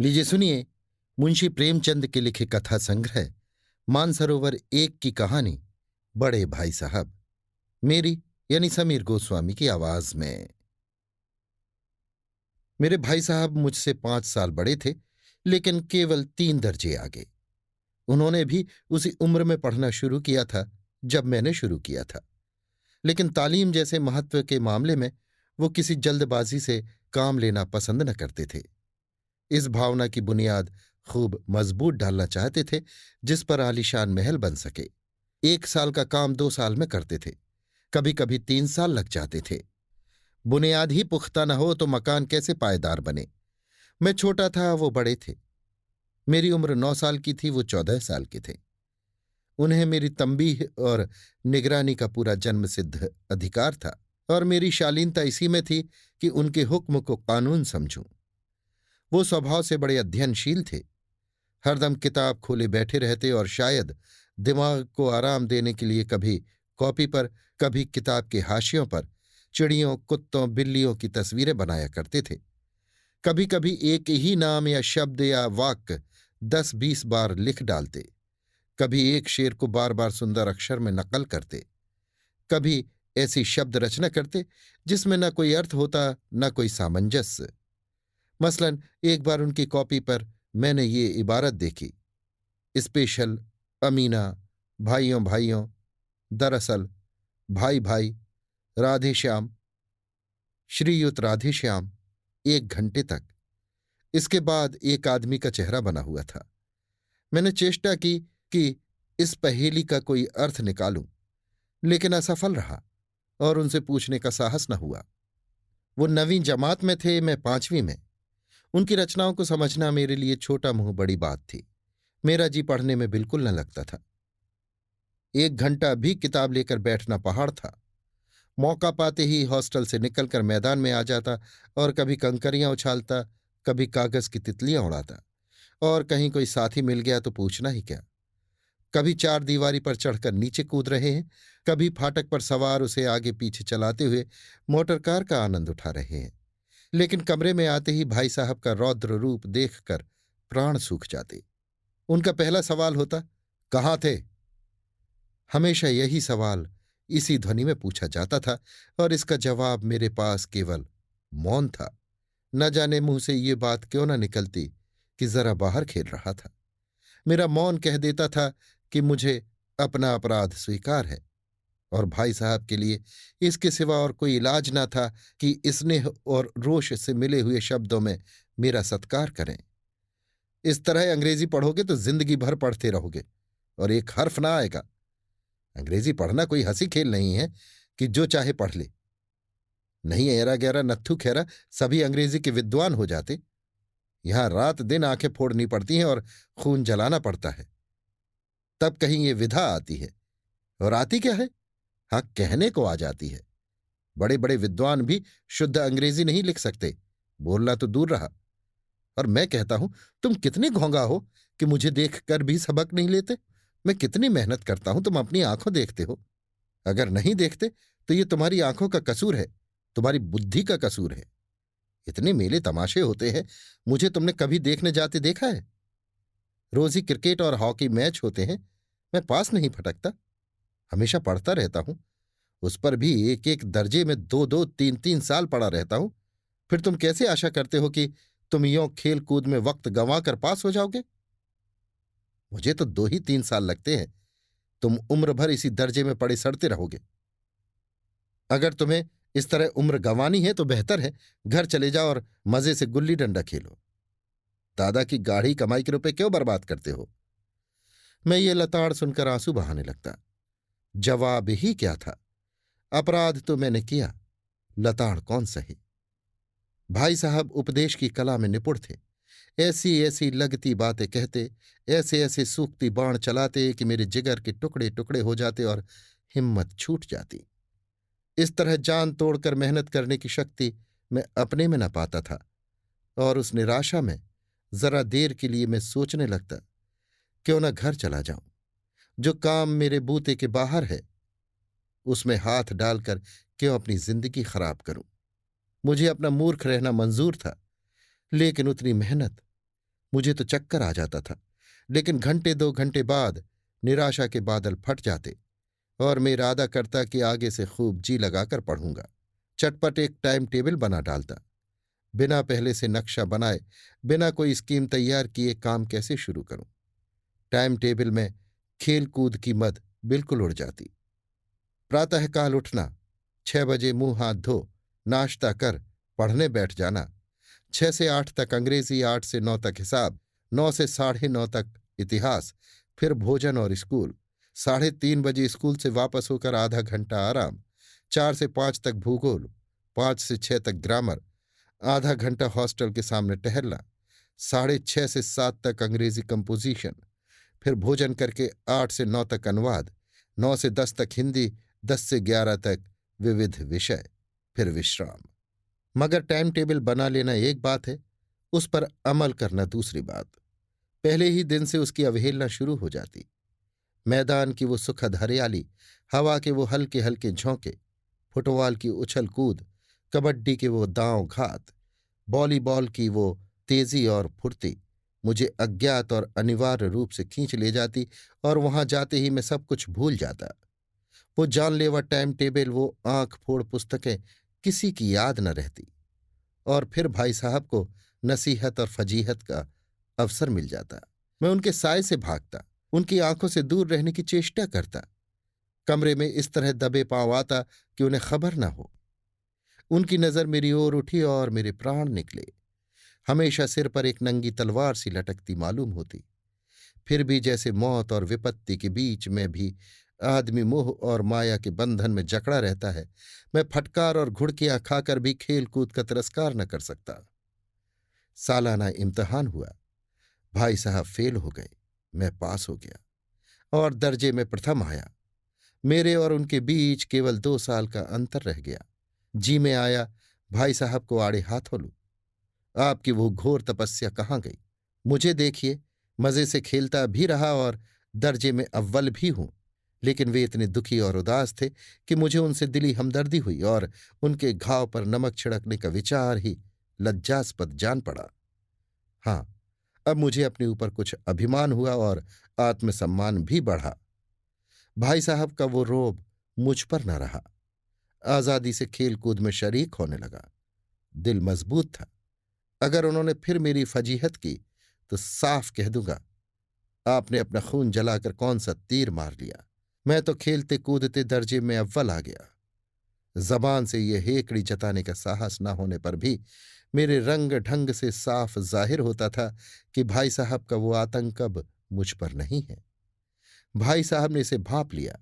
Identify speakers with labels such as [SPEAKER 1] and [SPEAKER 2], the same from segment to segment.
[SPEAKER 1] लीजिए सुनिए। मुंशी प्रेमचंद के लिखे कथा संग्रह मानसरोवर एक की कहानी बड़े भाई साहब, मेरी यानी समीर गोस्वामी की आवाज में। मेरे भाई साहब मुझसे 5 साल बड़े थे, लेकिन केवल 3 दर्जे आगे। उन्होंने भी उसी उम्र में पढ़ना शुरू किया था जब मैंने शुरू किया था, लेकिन तालीम जैसे महत्व के मामले में वो किसी जल्दबाजी से काम लेना पसंद न करते थे। इस भावना की बुनियाद खूब मजबूत डालना चाहते थे, जिस पर आलीशान महल बन सके। 1 साल का काम 2 साल में करते थे, कभी कभी 3 साल लग जाते थे। बुनियाद ही पुख्ता न हो तो मकान कैसे पायदार बने। मैं छोटा था, वो बड़े थे। मेरी उम्र 9 साल की थी, वो 14 साल के थे। उन्हें मेरी तंबीह और निगरानी का पूरा जन्म सिद्ध अधिकार था, और मेरी शालीनता इसी में थी कि उनके हुक्म को कानून समझूं। वो स्वभाव से बड़े अध्ययनशील थे, हरदम किताब खोले बैठे रहते और शायद दिमाग को आराम देने के लिए कभी कॉपी पर, कभी किताब के हाशियों पर चिड़ियों, कुत्तों, बिल्लियों की तस्वीरें बनाया करते थे। कभी कभी एक ही नाम या शब्द या वाक्य 10-20 बार लिख डालते। कभी एक शेर को बार बार सुंदर अक्षर में नकल करते। कभी ऐसी शब्द रचना करते जिसमें न कोई अर्थ होता, न कोई सामंजस्य। मसलन एक बार उनकी कॉपी पर मैंने ये इबारत देखी: स्पेशल, अमीना, भाइयों भाइयों, दरअसल, भाई भाई, राधे श्याम, श्रीयुत राधे श्याम, 1 घंटे तक। इसके बाद एक आदमी का चेहरा बना हुआ था। मैंने चेष्टा की कि इस पहेली का कोई अर्थ निकालूं, लेकिन असफल रहा और उनसे पूछने का साहस न हुआ। वो 9वीं जमात में थे, मैं 5वीं में। उनकी रचनाओं को समझना मेरे लिए छोटा मुंह बड़ी बात थी। मेरा जी पढ़ने में बिल्कुल न लगता था। 1 घंटा भी किताब लेकर बैठना पहाड़ था। मौका पाते ही हॉस्टल से निकलकर मैदान में आ जाता और कभी कंकरियां उछालता, कभी कागज की तितलियां उड़ाता, और कहीं कोई साथी मिल गया तो पूछना ही क्या। कभी 4 दीवारी पर चढ़कर नीचे कूद रहे हैं, कभी फाटक पर सवार उसे आगे पीछे चलाते हुए मोटर कार का आनंद उठा रहे हैं। लेकिन कमरे में आते ही भाई साहब का रौद्र रूप देखकर प्राण सूख जाते। उनका पहला सवाल होता, कहाँ थे? हमेशा यही सवाल इसी ध्वनि में पूछा जाता था, और इसका जवाब मेरे पास केवल मौन था। न जाने मुंह से ये बात क्यों न निकलती कि जरा बाहर खेल रहा था। मेरा मौन कह देता था कि मुझे अपना अपराध स्वीकार है, और भाई साहब के लिए इसके सिवा और कोई इलाज न था कि स्नेह और रोष से मिले हुए शब्दों में मेरा सत्कार करें। इस तरह अंग्रेजी पढ़ोगे तो जिंदगी भर पढ़ते रहोगे और एक हर्फ ना आएगा। अंग्रेजी पढ़ना कोई हंसी खेल नहीं है कि जो चाहे पढ़ ले। नहीं, एरा गैरा नत्थू खैरा सभी अंग्रेजी के विद्वान हो जाते। यहां रात दिन आंखें फोड़नी पड़ती हैं और खून जलाना पड़ता है, तब कहीं ये विधा आती है। और आती क्या है? हाँ, कहने को आ जाती है। बड़े बड़े विद्वान भी शुद्ध अंग्रेजी नहीं लिख सकते, बोलना तो दूर रहा। और मैं कहता हूं, तुम कितने घोंगा हो कि मुझे देखकर भी सबक नहीं लेते। मैं कितनी मेहनत करता हूं, तुम अपनी आंखों देखते हो। अगर नहीं देखते तो ये तुम्हारी आंखों का कसूर है, तुम्हारी बुद्धि का कसूर है। इतने मेले तमाशे होते हैं, मुझे तुमने कभी देखने जाते देखा है? रोज ही क्रिकेट और हॉकी मैच होते हैं, मैं पास नहीं फटकता, हमेशा पढ़ता रहता हूं। उस पर भी एक एक दर्जे में 2-2, 3-3 साल पड़ा रहता हूं। फिर तुम कैसे आशा करते हो कि तुम यों खेल कूद में वक्त गंवा कर पास हो जाओगे? मुझे तो 2 ही 3 साल लगते हैं, तुम उम्र भर इसी दर्जे में पड़े सड़ते रहोगे। अगर तुम्हें इस तरह उम्र गंवानी है तो बेहतर है घर चले जाओ और मजे से गुल्ली डंडा खेलो। दादा की गाढ़ी कमाई के रुपए क्यों बर्बाद करते हो? मैं ये लताड़ सुनकर आंसू बहाने लगता। जवाब ही क्या था? अपराध तो मैंने किया, लताड़ कौन सहे। भाई साहब उपदेश की कला में निपुण थे। ऐसी ऐसी लगती बातें कहते, ऐसे ऐसे सूखती बाण चलाते कि मेरे जिगर के टुकड़े टुकड़े हो जाते और हिम्मत छूट जाती। इस तरह जान तोड़कर मेहनत करने की शक्ति मैं अपने में न पाता था, और उस निराशा में जरा देर के लिए मैं सोचने लगता, क्यों न घर चला जाऊं। जो काम मेरे बूते के बाहर है उसमें हाथ डालकर क्यों अपनी जिंदगी खराब करूं। मुझे अपना मूर्ख रहना मंजूर था, लेकिन उतनी मेहनत, मुझे तो चक्कर आ जाता था, लेकिन घंटे 2 घंटे बाद निराशा के बादल फट जाते और मैं इरादा करता कि आगे से खूब जी लगाकर पढ़ूंगा। चटपट एक टाइम टेबल बना डालता, बिना पहले से नक्शा बनाए, बिना कोई स्कीम तैयार किए काम कैसे शुरू करूं। टाइम टेबल में खेल कूद की मद बिल्कुल उड़ जाती। प्रातःकाल उठना, 6 बजे मुंह हाथ धो नाश्ता कर पढ़ने बैठ जाना, 6 से 8 तक अंग्रेजी, 8 से 9 तक हिसाब, 9 से 9:30 तक इतिहास, फिर भोजन और स्कूल, 3:30 बजे स्कूल से वापस होकर आधा घंटा आराम, 4 से 5 तक भूगोल, 5 से 6 तक ग्रामर, आधा घंटा हॉस्टल के सामने टहलना, 6:30 से 7 तक अंग्रेजी कंपोजिशन, फिर भोजन करके 8 से 9 तक अनुवाद, 9 से 10 तक हिंदी, 10 से 11 तक विविध विषय, फिर विश्राम। मगर टाइम टेबल बना लेना एक बात है, उस पर अमल करना दूसरी बात। पहले ही दिन से उसकी अवहेलना शुरू हो जाती। मैदान की वो सुखद हरियाली, हवा के वो हल्के हल्के झोंके, फुटबॉल की उछल कूद, कबड्डी के वो दांव घात, वॉलीबॉल की वो तेजी और फुर्ती मुझे अज्ञात और अनिवार्य रूप से खींच ले जाती और वहां जाते ही मैं सब कुछ भूल जाता। वो जानलेवा टाइम टेबल, वो आंख फोड़ पुस्तकें किसी की याद न रहती। और फिर भाई साहब को नसीहत और फजीहत का अवसर मिल जाता। मैं उनके साय से भागता, उनकी आंखों से दूर रहने की चेष्टा करता। कमरे में इस तरह दबे पांव आता कि उन्हें खबर न हो। उनकी नजर मेरी ओर उठी और मेरे प्राण निकले। हमेशा सिर पर एक नंगी तलवार सी लटकती मालूम होती। फिर भी जैसे मौत और विपत्ति के बीच में भी आदमी मोह और माया के बंधन में जकड़ा रहता है, मैं फटकार और घुड़कियां खाकर भी खेल कूद का तिरस्कार न कर सकता। सालाना इम्तिहान हुआ। भाई साहब फेल हो गए, मैं पास हो गया और दर्जे में प्रथम आया। मेरे और उनके बीच केवल 2 साल का अंतर रह गया। जी में आया भाई साहब को आड़े हाथों लूं। आपकी वो घोर तपस्या कहाँ गई? मुझे देखिए, मजे से खेलता भी रहा और दर्जे में अव्वल भी हूं, लेकिन वे इतने दुखी और उदास थे कि मुझे उनसे दिली हमदर्दी हुई और उनके घाव पर नमक छिड़कने का विचार ही लज्जास्पद जान पड़ा। हाँ, अब मुझे अपने ऊपर कुछ अभिमान हुआ और आत्मसम्मान भी बढ़ा। भाई साहब का वो रोब मुझ पर न रहा। आजादी से खेल कूद में शरीक होने लगा। दिल मजबूत था। अगर उन्होंने फिर मेरी फजीहत की तो साफ कह दूंगा, आपने अपना खून जलाकर कौन सा तीर मार लिया। मैं तो खेलते कूदते दर्जे में अव्वल आ गया। जबान से ये हेकड़ी जताने का साहस न होने पर भी मेरे रंग ढंग से साफ जाहिर होता था कि भाई साहब का वो आतंक अब मुझ पर नहीं है। भाई साहब ने इसे भांप लिया।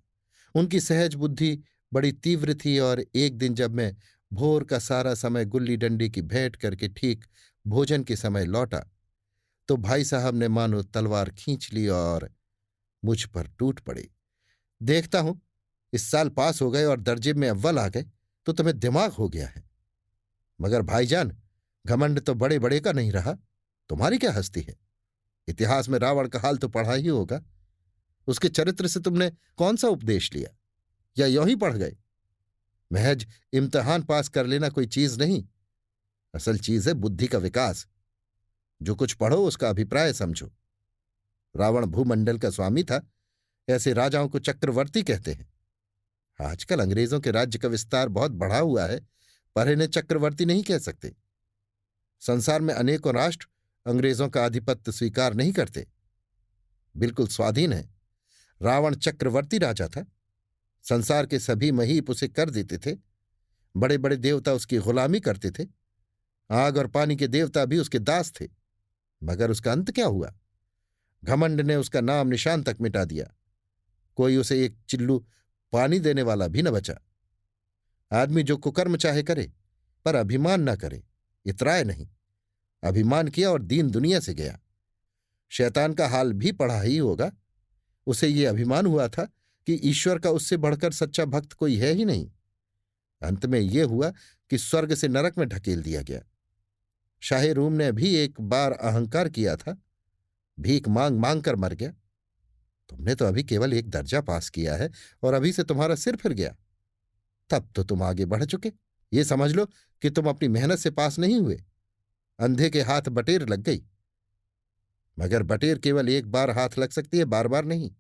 [SPEAKER 1] उनकी सहज बुद्धि बड़ी तीव्र थी और एक दिन जब मैं भोर का सारा समय गुल्ली डंडी की भेंट करके ठीक भोजन के समय लौटा तो भाई साहब ने मानो तलवार खींच ली और मुझ पर टूट पड़े। देखता हूं, इस साल पास हो गए और दर्जे में अव्वल आ गए तो तुम्हें दिमाग हो गया है। मगर भाईजान, घमंड तो बड़े बड़े का नहीं रहा। तुम्हारी क्या हस्ती है? इतिहास में रावण का हाल तो पढ़ा ही होगा। उसके चरित्र से तुमने कौन सा उपदेश लिया, या यों ही पढ़ गए? महज इम्तिहान पास कर लेना कोई चीज नहीं, असल चीज है बुद्धि का विकास। जो कुछ पढ़ो उसका अभिप्राय समझो। रावण भूमंडल का स्वामी था, ऐसे राजाओं को चक्रवर्ती कहते हैं। आजकल अंग्रेजों के राज्य का विस्तार बहुत बढ़ा हुआ है, पर इन्हें चक्रवर्ती नहीं कह सकते। संसार में अनेकों राष्ट्र अंग्रेजों का आधिपत्य स्वीकार नहीं करते, बिल्कुल स्वाधीन है। रावण चक्रवर्ती राजा था। संसार के सभी महीप उसे कर देते थे। बड़े बड़े देवता उसकी गुलामी करते थे। आग और पानी के देवता भी उसके दास थे। मगर उसका अंत क्या हुआ? घमंड ने उसका नाम निशान तक मिटा दिया। कोई उसे एक चिल्लू पानी देने वाला भी न बचा। आदमी जो कुकर्म चाहे करे, पर अभिमान न करे, इतराए नहीं। अभिमान किया और दीन दुनिया से गया। शैतान का हाल भी पढ़ा ही होगा। उसे ये अभिमान हुआ था कि ईश्वर का उससे बढ़कर सच्चा भक्त कोई है ही नहीं। अंत में यह हुआ कि स्वर्ग से नरक में ढकेल दिया गया। शाहे रूम ने भी एक बार अहंकार किया था, भीख मांग मांग कर मर गया। तुमने तो अभी केवल एक दर्जा पास किया है और अभी से तुम्हारा सिर फिर गया। तब तो तुम आगे बढ़ चुके। ये समझ लो कि तुम अपनी मेहनत से पास नहीं हुए। अंधे के हाथ बटेर लग गई। मगर बटेर केवल एक बार हाथ लग सकती है, बार बार नहीं।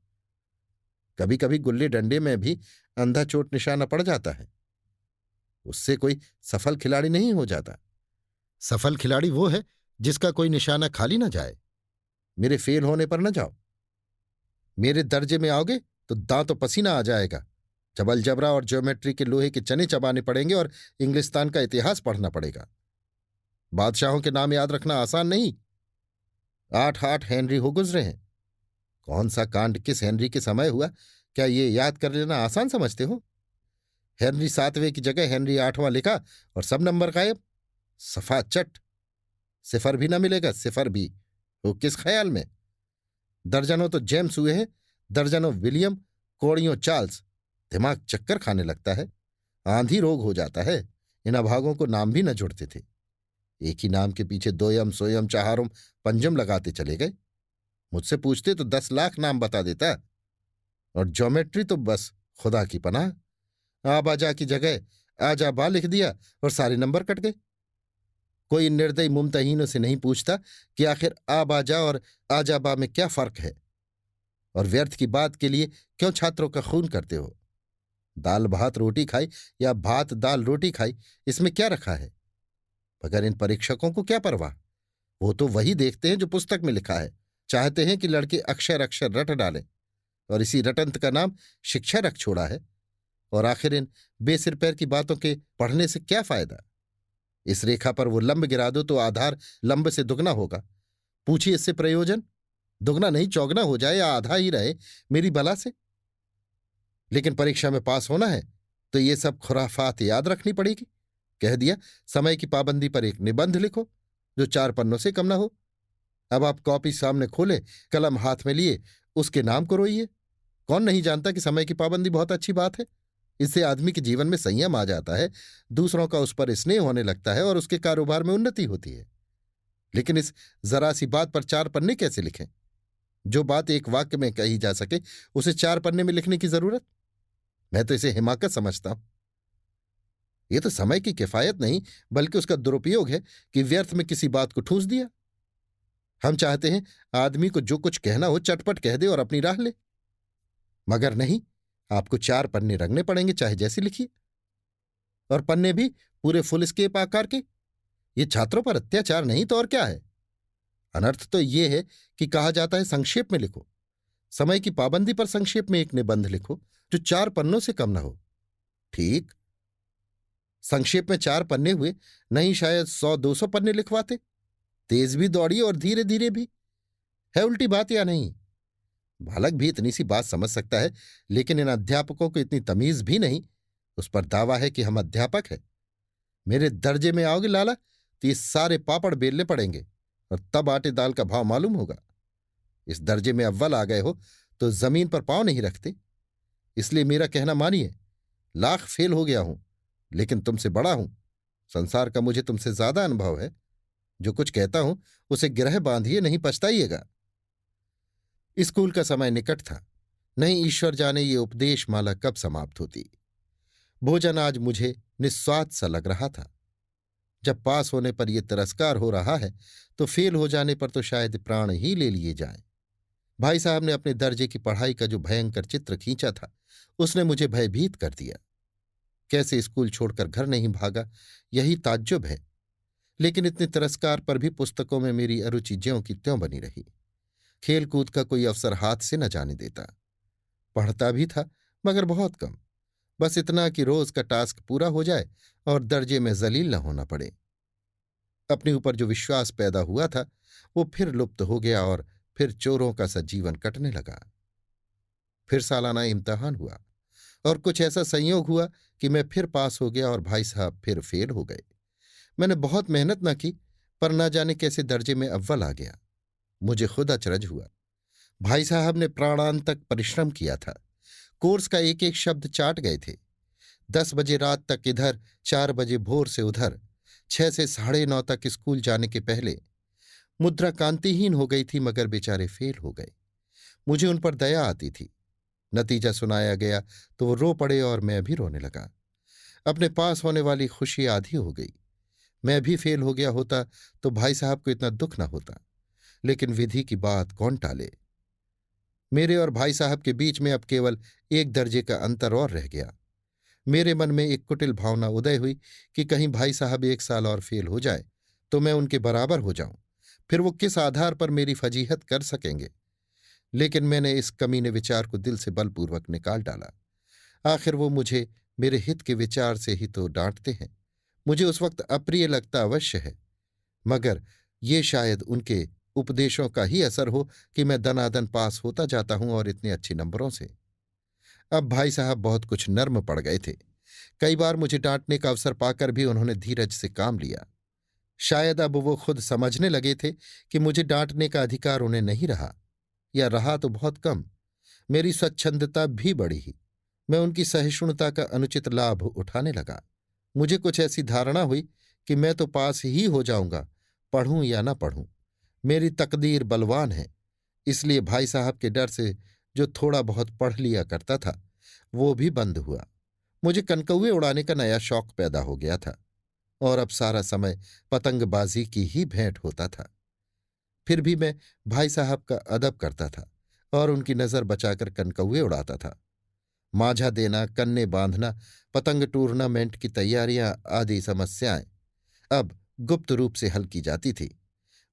[SPEAKER 1] कभी कभी गुल्ली डंडे में भी अंधा चोट निशाना पड़ जाता है, उससे कोई सफल खिलाड़ी नहीं हो जाता। सफल खिलाड़ी वो है जिसका कोई निशाना खाली ना जाए। मेरे फेल होने पर न जाओ। मेरे दर्जे में आओगे तो दांतों पसीना आ जाएगा। जब अलजबरा और ज्योमेट्री के लोहे के चने चबाने पड़ेंगे और इंग्लिस्तान का इतिहास पढ़ना पड़ेगा। बादशाहों के नाम याद रखना आसान नहीं। 8 हेनरी हो गुजरे हैं। कौन सा कांड किस हेनरी के समय हुआ, क्या ये याद कर लेना आसान समझते हो? हेनरी 7वें की जगह हेनरी 8वां लिखा और सब नंबर गायब। सफा चट। सिफर भी ना मिलेगा, सिफर भी। वो किस ख्याल में? दर्जनों तो जेम्स हुए हैं, दर्जनों विलियम, कोड़ियों चार्ल्स। दिमाग चक्कर खाने लगता है, आंधी रोग हो जाता है। इन अभागों को नाम भी न जुड़ते थे। एक ही नाम के पीछे दोयम सोयम चहारुम पंजम लगाते चले गए। मुझसे पूछते तो 10 लाख नाम बता देता। और ज्योमेट्री तो बस खुदा की पनाह। आबाजा की जगह आजाबा लिख दिया और सारे नंबर कट गए। कोई निर्दयी मुमतहीनों से नहीं पूछता कि आखिर आबाजा और आजाबा में क्या फर्क है, और व्यर्थ की बात के लिए क्यों छात्रों का खून करते हो? दाल भात रोटी खाई या भात दाल रोटी खाई, इसमें क्या रखा है? मगर इन परीक्षकों को क्या परवाह? वो तो वही देखते हैं जो पुस्तक में लिखा है। चाहते हैं कि लड़के अक्षर अक्षर रट डालें, और इसी रटंत का नाम शिक्षा रख छोड़ा है। और आखिर इन बेसिर पैर की बातों के पढ़ने से क्या फायदा? इस रेखा पर वो लंब गिरा दो तो आधार लंब से दुगना होगा। पूछिए इससे प्रयोजन? दुगना नहीं चौगना हो जाए या आधा ही रहे, मेरी बला से। लेकिन परीक्षा में पास होना है तो ये सब खुराफात याद रखनी पड़ेगी। कह दिया समय की पाबंदी पर एक निबंध लिखो जो 4 पन्नों से कम ना हो। अब आप कॉपी सामने खोले, कलम हाथ में लिए, उसके नाम को रोइए। कौन नहीं जानता कि समय की पाबंदी बहुत अच्छी बात है। इससे आदमी के जीवन में संयम आ जाता है, दूसरों का उस पर स्नेह होने लगता है और उसके कारोबार में उन्नति होती है। लेकिन इस जरा सी बात पर 4 पन्ने कैसे लिखें? जो बात एक वाक्य में कही जा सके उसे 4 पन्ने में लिखने की जरूरत? मैं तो इसे हिमाकत समझता हूं। यह तो समय की किफायत नहीं बल्कि उसका दुरुपयोग है कि व्यर्थ में किसी बात को ठूंस दिया। हम चाहते हैं आदमी को जो कुछ कहना हो चटपट कह दे और अपनी राह ले। मगर नहीं, आपको 4 पन्ने रंगने पड़ेंगे, चाहे जैसे लिखिए। और पन्ने भी पूरे फुल स्केप आकार के। ये छात्रों पर अत्याचार नहीं तो और क्या है? अनर्थ तो ये है कि कहा जाता है संक्षेप में लिखो। समय की पाबंदी पर संक्षेप में एक निबंध लिखो जो 4 पन्नों से कम न हो। ठीक, संक्षेप में 4 पन्ने हुए, नहीं शायद 100-200 पन्ने लिखवाते। तेज भी दौड़िए और धीरे धीरे भी। है उल्टी बात या नहीं? बालक भी इतनी सी बात समझ सकता है, लेकिन इन अध्यापकों को इतनी तमीज भी नहीं। उस पर दावा है कि हम अध्यापक हैं। मेरे दर्जे में आओगे लाला तो ये सारे पापड़ बेलने पड़ेंगे, और तब आटे दाल का भाव मालूम होगा। इस दर्जे में अव्वल आ गए हो तो जमीन पर पांव नहीं रखते। इसलिए मेरा कहना मानिए। लाख फेल हो गया हूं, लेकिन तुमसे बड़ा हूं। संसार का मुझे तुमसे ज्यादा अनुभव है। जो कुछ कहता हूं उसे गिरह बांधिए, नहीं पछताइएगा। स्कूल का समय निकट था। नहीं ईश्वर जाने ये उपदेश माला कब समाप्त होती। भोजन आज मुझे निस्वाद सा लग रहा था। जब पास होने पर यह तिरस्कार हो रहा है तो फेल हो जाने पर तो शायद प्राण ही ले लिए जाएं। भाई साहब ने अपने दर्जे की पढ़ाई का जो भयंकर चित्र खींचा था उसने मुझे भयभीत कर दिया। कैसे स्कूल छोड़कर घर नहीं भागा, यही ताज्जुब है। लेकिन इतने तिरस्कार पर भी पुस्तकों में मेरी अरुचि ज्यों की त्यों बनी रही। खेल कूद का कोई अवसर हाथ से न जाने देता। पढ़ता भी था मगर बहुत कम। बस इतना कि रोज का टास्क पूरा हो जाए और दर्जे में जलील न होना पड़े। अपने ऊपर जो विश्वास पैदा हुआ था वो फिर लुप्त हो गया और फिर चोरों का सा जीवन कटने लगा। फिर सालाना इम्तिहान हुआ और कुछ ऐसा संयोग हुआ कि मैं फिर पास हो गया और भाई साहब फिर फेल हो गए। मैंने बहुत मेहनत न की पर न जाने कैसे दर्जे में अव्वल आ गया। मुझे खुद अचरज हुआ। भाई साहब ने प्राणांतक परिश्रम किया था। कोर्स का एक एक शब्द चाट गए थे। 10 बजे रात तक इधर, 4 बजे भोर से उधर, 6 से 9:30 तक स्कूल जाने के पहले। मुद्रा कांतिहीन हो गई थी मगर बेचारे फेल हो गए। मुझे उन पर दया आती थी। नतीजा सुनाया गया तो वो रो पड़े और मैं भी रोने लगा। अपने पास होने वाली खुशी आधी हो गई। मैं भी फेल हो गया होता तो भाई साहब को इतना दुख न होता। लेकिन विधि की बात कौन टाले। मेरे और भाई साहब के बीच में अब केवल एक दर्जे का अंतर और रह गया। मेरे मन में एक कुटिल भावना उदय हुई कि कहीं भाई साहब एक साल और फेल हो जाए तो मैं उनके बराबर हो जाऊं। फिर वो किस आधार पर मेरी फजीहत कर सकेंगे। लेकिन मैंने इस कमीने विचार को दिल से बलपूर्वक निकाल डाला। आखिर वो मुझे मेरे हित के विचार से ही तो डांटते हैं। मुझे उस वक्त अप्रिय लगता अवश्य है, मगर ये शायद उनके उपदेशों का ही असर हो कि मैं दनादन पास होता जाता हूं और इतने अच्छे नंबरों से। अब भाई साहब बहुत कुछ नर्म पड़ गए थे। कई बार मुझे डांटने का अवसर पाकर भी उन्होंने धीरज से काम लिया। शायद अब वो खुद समझने लगे थे कि मुझे डांटने का अधिकार उन्हें नहीं रहा, या रहा तो बहुत कम। मेरी स्वच्छंदता भी बढ़ी ही। मैं उनकी सहिष्णुता का अनुचित लाभ उठाने लगा। मुझे कुछ ऐसी धारणा हुई कि मैं तो पास ही हो जाऊंगा, पढ़ूं या न पढ़ूं। मेरी तकदीर बलवान है। इसलिए भाई साहब के डर से जो थोड़ा बहुत पढ़ लिया करता था वो भी बंद हुआ। मुझे कनकौए उड़ाने का नया शौक पैदा हो गया था और अब सारा समय पतंगबाजी की ही भेंट होता था। फिर भी मैं भाई साहब का अदब करता था और उनकी नजर बचाकर कनकौए उड़ाता था। माझा देना, कन्ने बांधना, पतंग टूर्नामेंट की तैयारियां आदि समस्याएं अब गुप्त रूप से हल की जाती थी।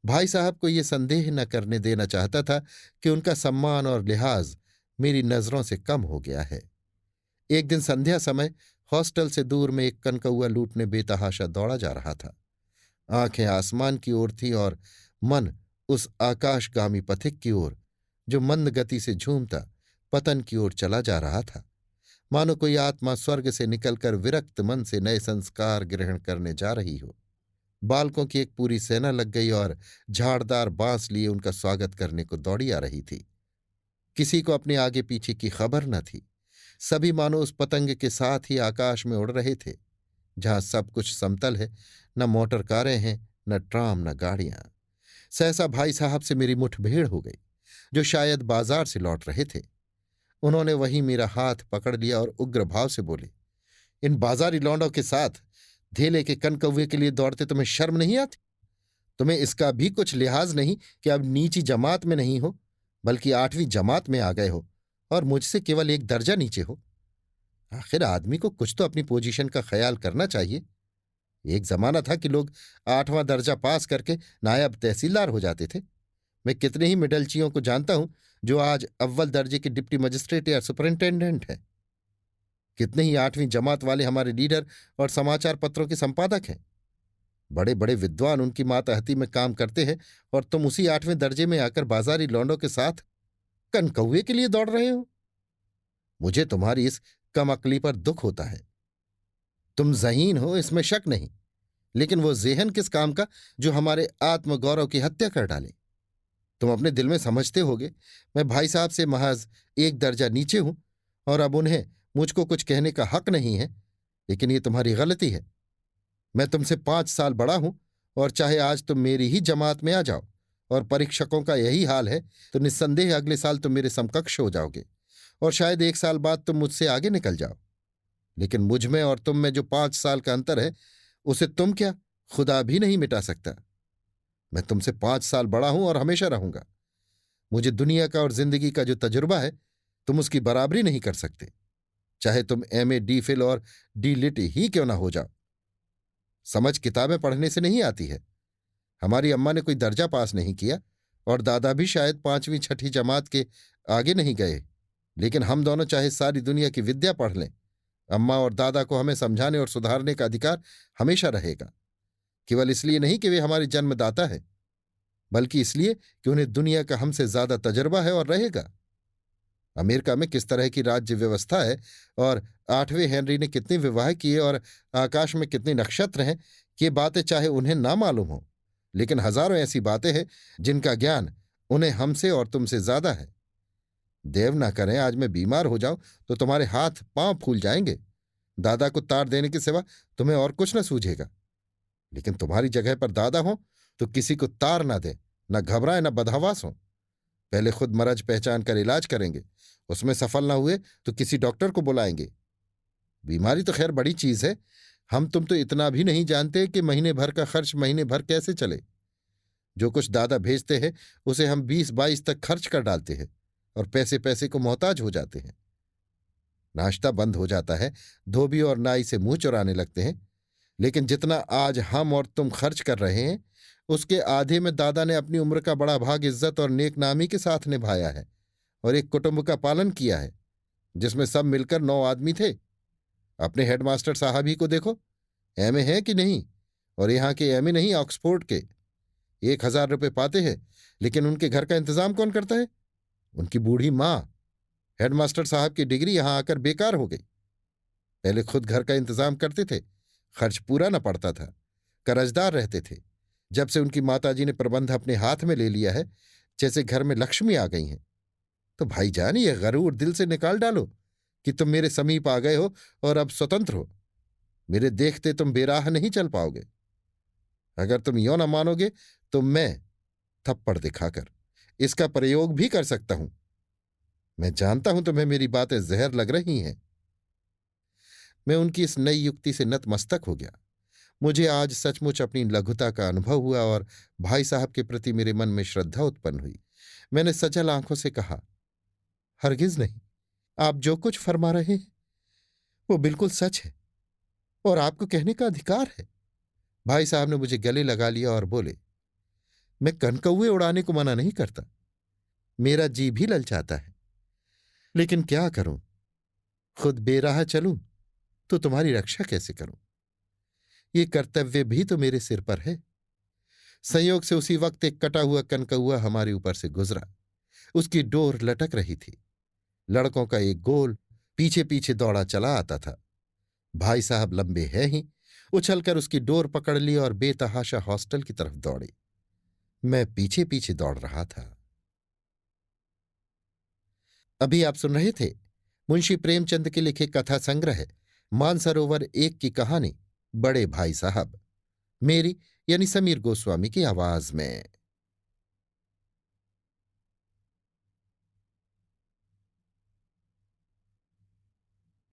[SPEAKER 1] भाई साहब को ये संदेह न करने देना चाहता था कि उनका सम्मान और लिहाज मेरी नजरों से कम हो गया है। एक दिन संध्या समय हॉस्टल से दूर में एक कनकौआ लूटने बेतहाशा दौड़ा जा रहा था। आंखें आसमान की ओर थीं और मन उस आकाशगामी पथिक की ओर जो मंद गति से झूमता पतन की ओर चला जा रहा था। मानो कोई आत्मा स्वर्ग से निकलकर विरक्त मन से नए संस्कार ग्रहण करने जा रही हो। बालकों की एक पूरी सेना लग गई और झाड़दार बांस लिए उनका स्वागत करने को दौड़ी आ रही थी। किसी को अपने आगे पीछे की खबर न थी। सभी मानो उस पतंग के साथ ही आकाश में उड़ रहे थे जहां सब कुछ समतल है, न मोटर कारें हैं, न ट्राम, न गाड़ियां। सहसा भाई साहब से मेरी मुठभेड़ हो गई, जो शायद बाजार से लौट रहे थे। उन्होंने वहीं मेरा हाथ पकड़ लिया और उग्र भाव से बोले, इन बाजारी लौंडों के साथ धेले के कनकौवे के लिए दौड़ते तुम्हें शर्म नहीं आती? तुम्हें इसका भी कुछ लिहाज नहीं कि अब नीची जमात में नहीं हो, बल्कि 8वीं जमात में आ गए हो और मुझसे केवल एक दर्जा नीचे हो। आखिर आदमी को कुछ तो अपनी पोजीशन का ख्याल करना चाहिए। एक जमाना था कि लोग 8वां दर्जा पास करके नायब तहसीलदार हो जाते थे। मैं कितने ही मिडलचियों को जानता हूं जो आज अव्वल दर्जे के डिप्टी मजिस्ट्रेट या सुपरिंटेंडेंट हैं। कितने ही 8वीं जमात वाले हमारे लीडर और समाचार पत्रों के संपादक हैं। बड़े बड़े विद्वान उनकी मातहती में काम करते हैं और तुम उसी 8वें दर्जे में आकर बाजारी लौंडों के साथ कनकौए के लिए दौड़ रहे हो। मुझे तुम्हारी इस कम अक्ली पर दुख होता है। तुम ज़हीन हो, इसमें शक नहीं, लेकिन वो ज़ेहन किस काम का जो हमारे आत्मगौरव की हत्या कर डाले। तुम अपने दिल में समझते होगे मैं भाई साहब से महज एक दर्जा नीचे हूं और अब उन्हें मुझको कुछ कहने का हक नहीं है, लेकिन ये तुम्हारी गलती है। मैं तुमसे 5 साल बड़ा हूं और चाहे आज तुम मेरी ही जमात में आ जाओ और परीक्षकों का यही हाल है तो निस्संदेह अगले साल तुम मेरे समकक्ष हो जाओगे और शायद 1 साल बाद तुम मुझसे आगे निकल जाओ। लेकिन मुझ में और तुम में जो 5 साल का अंतर है उसे तुम क्या, खुदा भी नहीं मिटा सकता। मैं तुमसे 5 साल बड़ा हूं और हमेशा रहूंगा। मुझे दुनिया का और जिंदगी का जो तजुर्बा है तुम उसकी बराबरी नहीं कर सकते, चाहे तुम M.A. D.Phil और D.Lit ही क्यों ना हो जाओ। समझ किताबें पढ़ने से नहीं आती है। हमारी अम्मा ने कोई दर्जा पास नहीं किया और दादा भी शायद 5वीं 6ठी जमात के आगे नहीं गए, लेकिन हम दोनों चाहे सारी दुनिया की विद्या पढ़ लें, अम्मा और दादा को हमें समझाने और सुधारने का अधिकार हमेशा रहेगा। केवल इसलिए नहीं कि वे हमारे जन्मदाता है, बल्कि इसलिए कि उन्हें दुनिया का हमसे ज्यादा तजुर्बा है और रहेगा। अमेरिका में किस तरह की राज्य व्यवस्था है और 8वें हेनरी ने कितने विवाह किए और आकाश में कितने नक्षत्र हैं, ये बातें चाहे उन्हें ना मालूम हो, लेकिन हजारों ऐसी बातें हैं जिनका ज्ञान उन्हें हमसे और तुमसे ज्यादा है। देव ना करें आज मैं बीमार हो जाऊं तो तुम्हारे हाथ पांव फूल जाएंगे। दादा को तार देने के सिवा तुम्हें और कुछ न सूझेगा। लेकिन तुम्हारी जगह पर दादा हो तो किसी को तार ना दे, न घबराए, न बदहवास हो। पहले खुद मरज पहचान कर इलाज करेंगे, उसमें सफल ना हुए तो किसी डॉक्टर को बुलाएंगे। बीमारी तो खैर बड़ी चीज है, हम तुम तो इतना भी नहीं जानते कि महीने भर का खर्च महीने भर कैसे चले। जो कुछ दादा भेजते हैं उसे हम 20-22 तक खर्च कर डालते हैं और पैसे पैसे को मोहताज हो जाते हैं। नाश्ता बंद हो जाता है, धोबी और नाई से मुंह चुराने लगते हैं, लेकिन जितना आज हम और तुम खर्च कर रहे हैं उसके आधे में दादा ने अपनी उम्र का बड़ा भाग इज्जत और नेकनामी के साथ निभाया है और एक कुटुंब का पालन किया है जिसमें सब मिलकर 9 आदमी थे। अपने हेडमास्टर साहब ही को देखो, एमए हैं कि नहीं, और यहाँ के एमए नहीं, ऑक्सफोर्ड के। 1,000 रुपये पाते हैं, लेकिन उनके घर का इंतजाम कौन करता है? उनकी बूढ़ी माँ। हेडमास्टर साहब की डिग्री यहां आकर बेकार हो गई। पहले खुद घर का इंतजाम करते थे, खर्च पूरा न पड़ता था, कर्जदार रहते थे। जब से उनकी माताजी ने प्रबंध अपने हाथ में ले लिया है, जैसे घर में लक्ष्मी आ गई हैं, तो भाईजान ये गरूर दिल से निकाल डालो कि तुम मेरे समीप आ गए हो और अब स्वतंत्र हो। मेरे देखते तुम बेराह नहीं चल पाओगे। अगर तुम यो न मानोगे तो मैं थप्पड़ दिखाकर इसका प्रयोग भी कर सकता हूं। मैं जानता हूं तुम्हें मेरी बातें जहर लग रही हैं। मैं उनकी इस नई युक्ति से नतमस्तक हो गया। मुझे आज सचमुच अपनी लघुता का अनुभव हुआ और भाई साहब के प्रति मेरे मन में श्रद्धा उत्पन्न हुई। मैंने सजल आंखों से कहा, हरगिज नहीं, आप जो कुछ फरमा रहे हैं वो बिल्कुल सच है और आपको कहने का अधिकार है। भाई साहब ने मुझे गले लगा लिया और बोले, मैं कनकौए उड़ाने को मना नहीं करता, मेरा जी भी ललचाता है, लेकिन क्या करूं, खुद बेराह चलूं तो तुम्हारी रक्षा कैसे करूं? ये कर्तव्य भी तो मेरे सिर पर है। संयोग से उसी वक्त एक कटा हुआ कनकौआ हमारे ऊपर से गुजरा। उसकी डोर लटक रही थी। लड़कों का एक गोल पीछे पीछे दौड़ा चला आता था। भाई साहब लंबे हैं ही, उछलकर उसकी डोर पकड़ ली और बेतहाशा हॉस्टल की तरफ दौड़े। मैं पीछे पीछे दौड़ रहा था। अभी आप सुन रहे थे मुंशी प्रेमचंद के लिखे कथा संग्रह मानसरोवर 1 की कहानी बड़े भाई साहब, मेरी यानी समीर गोस्वामी की आवाज में।